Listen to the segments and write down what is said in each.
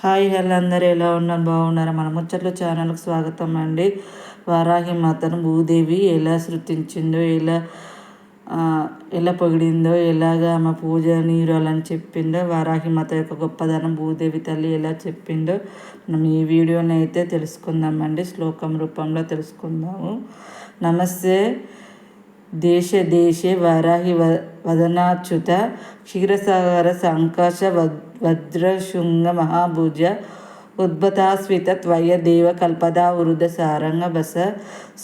Hi hello అందరూ ఎలా ఉన్నారు? బాగున్నారా? మన ముచ్చట్లు ఛానల్కి స్వాగతం అండి. వారాహి మాతను భూదేవి ఎలా సృష్టించిందో, ఎలా పొగిడిందో, ఎలాగా ఆమె పూజనీయురాలని చెప్పిందో, వారాహి మాత యొక్క గొప్పదనం భూదేవి తల్లి ఎలా చెప్పిందో మనం ఈ వీడియోని అయితే తెలుసుకుందామండి. శ్లోకం రూపంలో తెలుసుకుందాము. నమస్తే దేశే దేశే వారాహి వదనాచ్యుత క్షీరసాగర సంకాశ వజ్రశృంగ మహాభుజ ఉద్భతాస్విత త్వయ దేవ కల్పదా వృధ సారంగ బస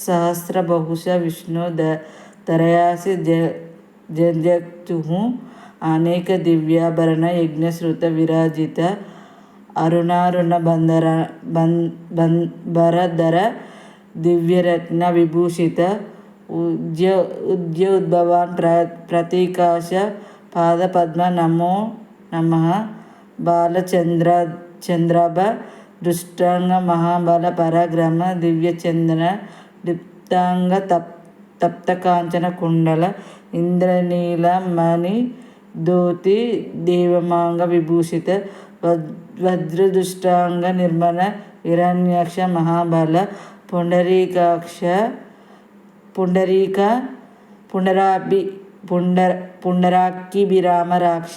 సహస్ర బహుశ విష్ణు దరయాసి జంజక్తు అనేక దివ్యాభరణ యజ్ఞశ్రుత విరాజిత అరుణారుణ బరధర దివ్యరత్న విభూషిత ఉద్భవాన్ ప్రతీకాశ పాదపద్మ నమో నమః బాలచంద్రాభ దృష్టాంగ మహాబల పరాక్రమ దివ్యచందన లిప్తాంగ తప్తకాంచన కుండల ఇంద్రనీల మణి ధోతి దేవమాంగ విభూషిత వజ్రదుష్టాంగ నిర్మల హిరణ్యాక్ష మహాబల పుండరీకాక్ష పుండరాకిభిరామ రాక్ష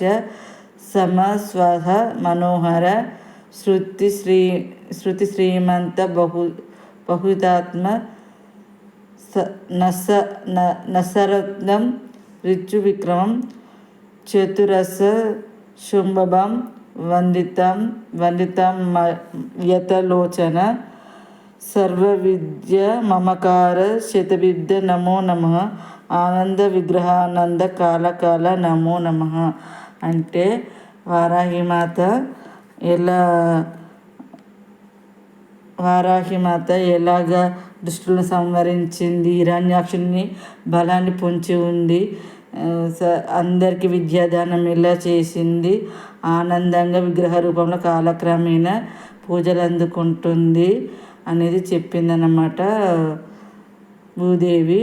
సమస్వహ మనోహర శృతి శ్రీమంత బహుతాత్మ నసరత్నం రిచు విక్రమం చతురస శుంభం వందితం యతలోచన సర్వవిద్య మమకార శతవిద్య నమో నమః ఆనంద విగ్రహానంద కాలకాల నమో నమః. అంటే వారాహిమాత ఎలాగా దుష్టులను సంవరించింది, హిరణ్యాక్షుని బలాన్ని పొంచి ఉంది, అందరికీ విద్యాదానం ఎలా చేసింది, ఆనందంగా విగ్రహ రూపంలో కాలక్రమేణా పూజలు అందుకుంటుంది అనేది చెప్పిందన్నమాట భూదేవి.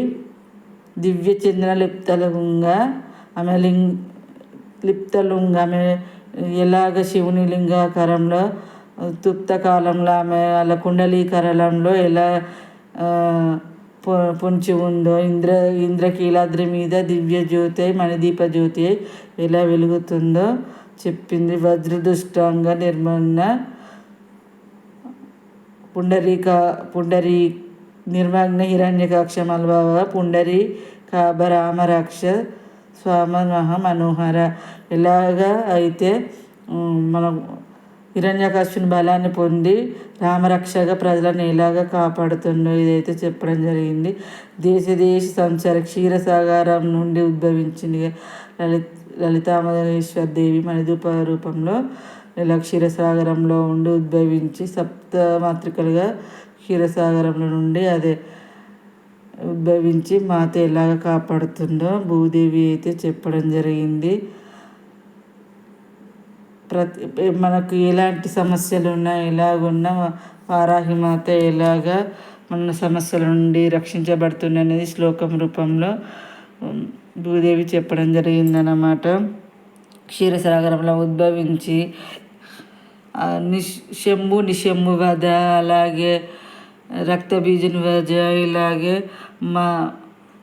దివ్య చంద్ర లిప్తలుంగా ఆమె ఆమె ఎలాగ శివుని లింగాకారంలో తుప్తకాలంలో ఆమె అలా కుండలీకరణంలో ఎలా పొంచి ఉందో, ఇంద్రకీలాద్రి మీద దివ్య జ్యోతి మణిదీప జ్యోతి ఎలా వెలుగుతుందో చెప్పింది. వజ్రదుష్టాంగ నిర్మన్న పుండరీ నిర్మగ్న హిరణ్యకాక్ష మల్భవ పుండరీకాభరామరాక్ష స్వామనః మనోహర. ఎలాగా అయితే మనం హిరణ్యకాక్షుని బలాన్ని పొంది రామరక్షగా ప్రజలను ఎలాగ కాపాడుతుండో ఇదైతే చెప్పడం జరిగింది. దేశ సంచార క్షీరసాగరం నుండి ఉద్భవించింది లలితామహేశ్వర దేవి మణిదూప రూపంలో ఇలా క్షీరసాగరంలో ఉండి ఉద్భవించి సప్తమాతృకలుగా క్షీరసాగరంలో నుండి ఉద్భవించి మాత ఎలాగ కాపాడుతుందో భూదేవి అయితే చెప్పడం జరిగింది. మనకు ఎలాంటి సమస్యలు ఉన్నా ఎలాగున్నా వారాహి మాత ఎలాగా మన సమస్యల నుండి రక్షించబడుతుంది అనేది శ్లోకం రూపంలో భూదేవి చెప్పడం జరిగిందన్నమాట. క్షీరసాగరంలో ఉద్భవించి నిశంభు వధ, అలాగే రక్తబీజుని వధ, ఇలాగే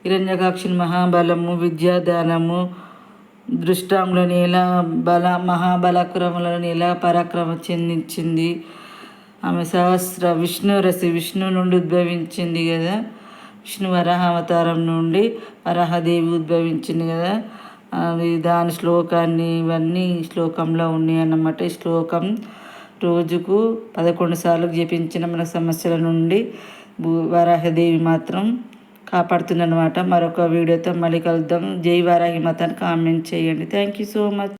హిరణ్యకాక్షుని మహాబలము, విద్యాదానము, దృష్టాంలోని ఎలా మహాబలక్రములను ఎలా పరాక్రమం చెందించింది. ఆమె సహస్ర విష్ణు నుండి ఉద్భవించింది కదా, విష్ణు వరాహ అవతారం నుండి వరాహదేవి ఉద్భవించింది కదా, దాని శ్లోకాన్ని ఇవన్నీ శ్లోకంలో ఉన్నాయి అన్నమాట. ఈ శ్లోకం రోజుకు 11 సార్లు జపించిన మన సమస్యల నుండి వరాహదేవి మాత్రం కాపాడుతుందన్నమాట. మరొక వీడియోతో మళ్ళీ కలుద్దాం. జై వారాహి మాత అని కామెంట్ చేయండి. Thank you so much.